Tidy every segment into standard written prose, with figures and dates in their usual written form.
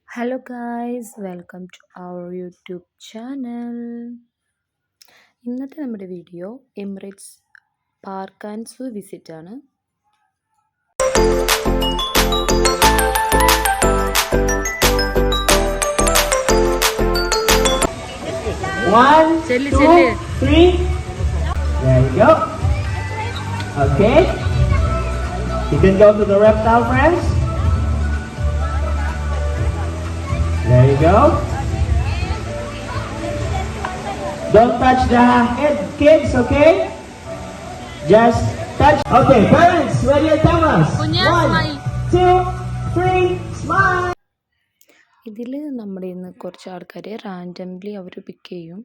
Hello guys, welcome to our YouTube channel. ഇന്നത്തെ നമ്മുടെ video Emirates park and zoo visit ആണ്. One, two, three. There you go. Okay. You can go to the reptile, friends. There you go. Don't touch the head, kids, okay? Just touch. Okay, parents, ready to tell us? One, two, three, smile. ഇതിൽ നമ്മുടെ ഇന്ന് കുറച്ച് ആൾക്കാരെ randomly അവർ പിക്ക് ചെയ്യും.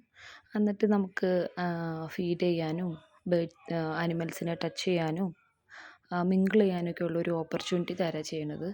എന്നിട്ട് നമുക്ക് feed ചെയ്യാനും ആനിമൽസിനെ touch ചെയ്യാനും മിങ്കിൾ ചെയ്യാനൊക്കെ ഉള്ളൊരു ഓപ്പർച്യൂണിറ്റി തരാ ചെയ്യണത്.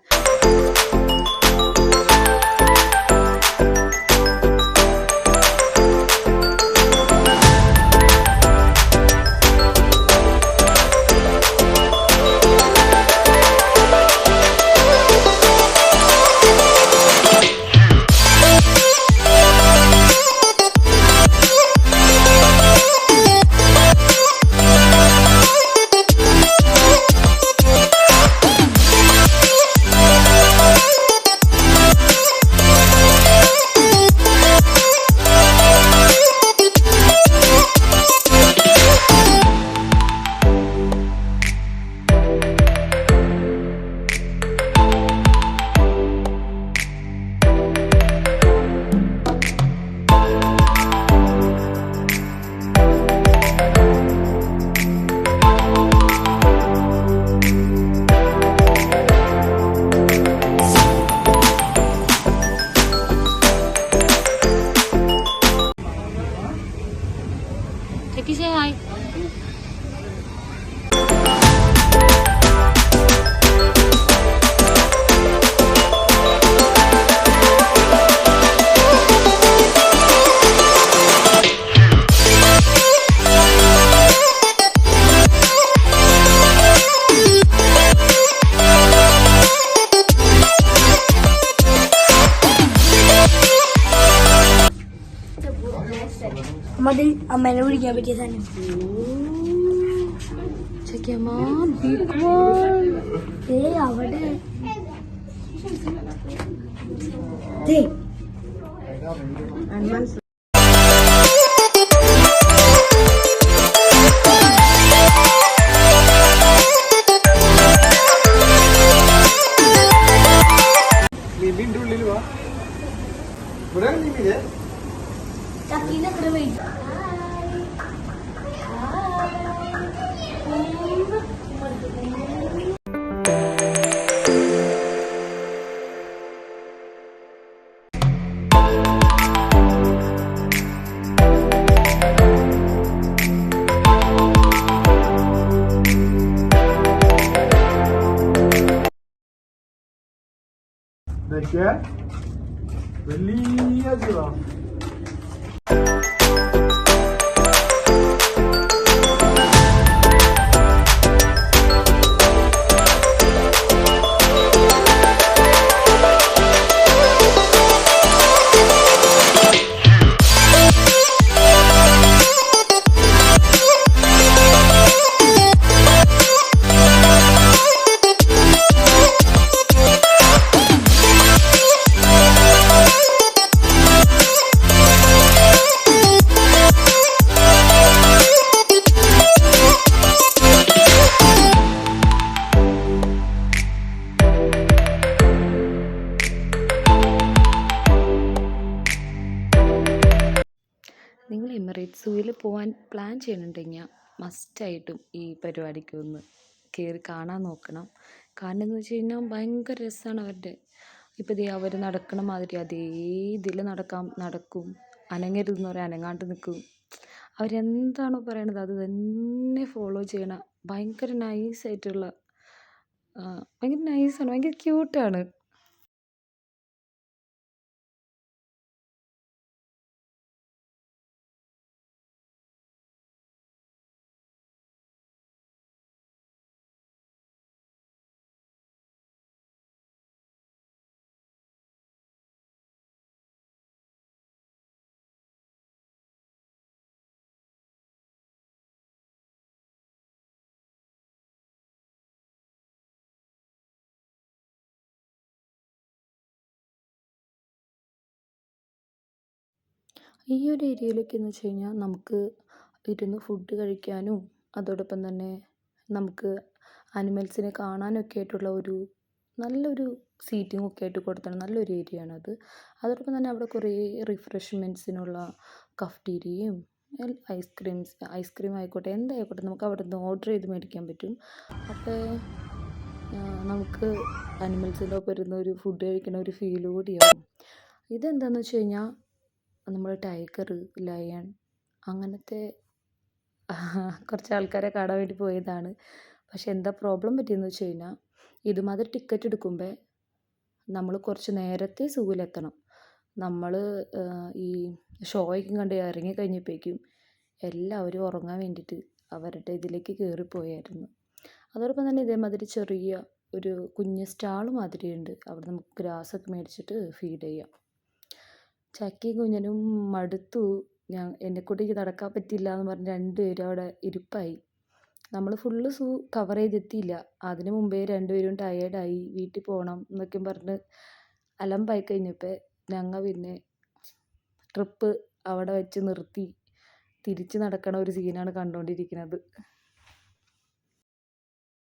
Jackie, say hi. അമ്മേനെ വിളിക്കാൻ പറ്റിയ സാധനം അവിടെ ചക്കീനെ എത്ര വെയിറ്റ് വലിയ ജിറാഫ്. നിങ്ങൾ എമിറേറ്റ്സ് സൂവിൽ പോകാൻ പ്ലാൻ ചെയ്യുന്നുണ്ടെങ്കിൽ മസ്റ്റായിട്ടും ഈ പരിപാടിക്ക് ഒന്ന് കയറി കാണാൻ നോക്കണം. കാരണം എന്ന് വെച്ച് കഴിഞ്ഞാൽ ഭയങ്കര രസമാണ് അവരുടെ. ഇപ്പോൾ ഇതേ അവർ നടക്കണ മാതിരി അതേ ഇതിൽ നടക്കും. അനങ്ങരുതെന്ന് പറയാൻ അനങ്ങാണ്ട് നിൽക്കും. അവരെന്താണോ പറയണത് അത് തന്നെ ഫോളോ ചെയ്യണ ഭയങ്കര നൈസായിട്ടുള്ള ഭയങ്കര നൈസാണ്, ഭയങ്കര ക്യൂട്ടാണ്. ഈ ഒരു ഏരിയയിലൊക്കെയെന്ന് വെച്ച് കഴിഞ്ഞാൽ നമുക്ക് ഇരുന്ന് ഫുഡ് കഴിക്കാനും അതോടൊപ്പം തന്നെ നമുക്ക് ആനിമൽസിനെ കാണാനൊക്കെ ആയിട്ടുള്ള ഒരു നല്ലൊരു സീറ്റിംഗ് ഒക്കെ ആയിട്ട് കൊടുത്തിട്ടുണ്ട്. നല്ലൊരു ഏരിയ ആണത്. അതോടൊപ്പം തന്നെ അവിടെ കുറേ റിഫ്രഷ്മെൻറ്റ്സിനുള്ള കഫ്റ്റീരിയയും ഐസ്ക്രീം ആയിക്കോട്ടെ എന്തായിക്കോട്ടെ നമുക്ക് അവിടെ നിന്ന് ഓർഡർ ചെയ്ത് മേടിക്കാൻ പറ്റും. അപ്പോൾ നമുക്ക് ആനിമൽസിൻ്റെ ഒപ്പം ഇരുന്ന് ഒരു ഫുഡ് കഴിക്കുന്ന ഒരു ഫീൽ കൂടിയാവും. ഇതെന്താണെന്ന് വെച്ച് കഴിഞ്ഞാൽ നമ്മൾ ടൈഗർ, ലയൺ അങ്ങനത്തെ കുറച്ച് ആൾക്കാരെ കാണാൻ വേണ്ടി പോയതാണ്. പക്ഷെ എന്താ പ്രോബ്ലം പറ്റിയെന്ന് വെച്ച് കഴിഞ്ഞാൽ ഇതുമാതിരി ടിക്കറ്റ് എടുക്കുമ്പോൾ നമ്മൾ കുറച്ച് നേരത്തെ സൂവിലെത്തണം. നമ്മൾ ഈ ഷോയൊക്കെ കണ്ട് ഇറങ്ങി കഴിഞ്ഞപ്പോഴേക്കും എല്ലാവരും ഉറങ്ങാൻ വേണ്ടിയിട്ട് അവരുടെ ഇതിലേക്ക് കയറിപ്പോയായിരുന്നു. അതോടൊപ്പം തന്നെ ഇതേമാതിരി ചെറിയ ഒരു കുഞ്ഞ് സ്റ്റാൾ മാതിരിയുണ്ട്. അവിടെ നമുക്ക് ഗ്രാസൊക്കെ മേടിച്ചിട്ട് ഫീഡ് ചെയ്യാം. ചക്കിയും കുഞ്ഞനും മടുത്തു. എന്നെക്കൊണ്ട് നടക്കാൻ പറ്റില്ല എന്ന് പറഞ്ഞ് രണ്ടുപേരും അവിടെ ഇരിപ്പായി. നമ്മൾ ഫുള്ള് സൂ കവർ ചെയ്തെത്തിയില്ല. അതിന് മുമ്പേ രണ്ടുപേരും ടയേർഡായി വീട്ടിൽ പോകണം എന്നൊക്കെ പറഞ്ഞ് അലമ്പായി കഴിഞ്ഞപ്പോൾ ഞങ്ങൾ പിന്നെ ട്രിപ്പ് അവിടെ വെച്ച് നിർത്തി തിരിച്ച് നടക്കണ ഒരു സീനാണ് കണ്ടുകൊണ്ടിരിക്കുന്നത്.